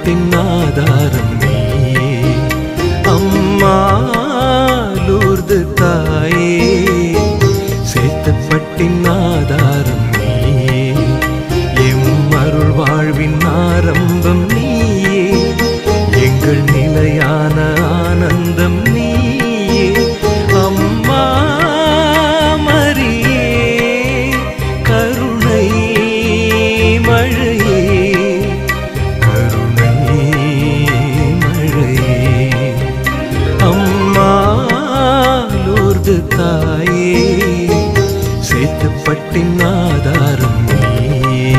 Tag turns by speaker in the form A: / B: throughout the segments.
A: சேத்துப்பட்டின் ஆதாரம் நீயே அம்மா லூர்து தாயே சேத்துப்பட்டின் ஆதாரம் நீயே எம் அருள் வாழ்வின் ஆரம்பம் நீயே எங்கள் நிலையான ஆனந்தம் நீயே அம்மா மரியே கருணை மழையே கருணை மழையே அம்மா லூர்து தாயே சேத்துப்பட்டின் ஆதாரம் நீயே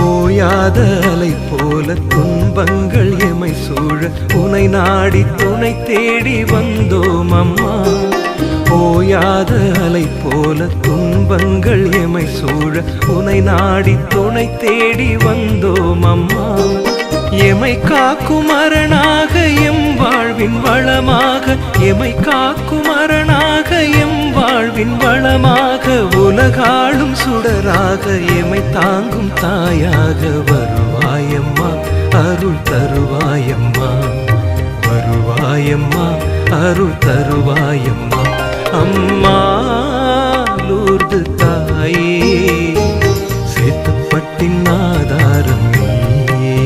A: ஓயாத அலை போல துன்பங்கள் எமை சூழ உனை நாடி துணை தேடி வந்தோம் அம்மா ஓயாத அலை போல துன்பங்கள் எமை சூழ உனை நாடி துணை தேடி வந்தோம் அம்மா எமை காக்கும் அரணாக எம் வாழ்வின் வளமாக எமை காக்கும் அரணாக எம் வாழ்வின் வளமாக உலகாளும் சுடராக எமை தாங்கும் தாயாக வருவாயம்மா அருள் தருவாயம்மா வருவாயம்மா அருள் தருவாயம்மா அம்மா லூர்து தாயே சேத்துப்பட்டின் ஆதாரம் நீயே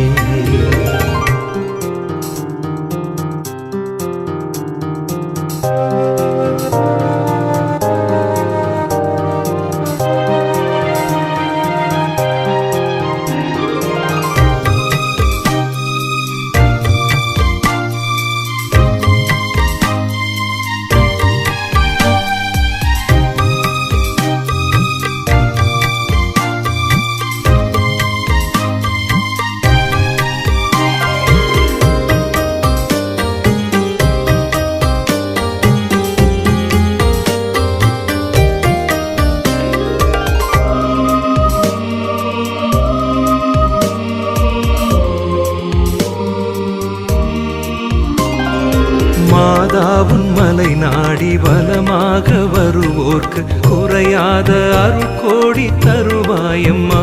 A: மாதாவுன் மலை நாடி வலமாக வருவோர்க்கு குறையாத அருள் கோடி தருவாயம்மா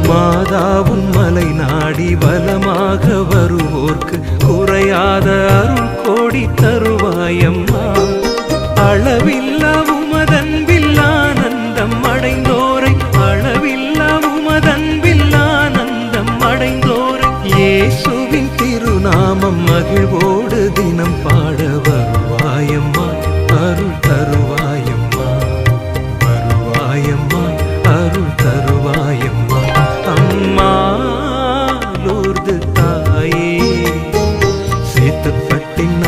A: மாதாவுன் மலை நாடி வலமாக வருவோர்க்கு குறையாத அருள் கோடி தருவாயம்மா அளவில்லா உமதன்பில் ஆனந்தம் அடைந்தோரை அளவில்லா உமதன்பில் ஆனந்தம் அடைந்தோரை இயேசுவின் திருநாமம் மகிழ்வோடு தினம் பாட வருவாயம்மா அருள் தருவாயம்மா வருவாயம்மா அருள் தருவாயம்மா அம்மா லூர்து தாயே சேத்துப்பட்டின்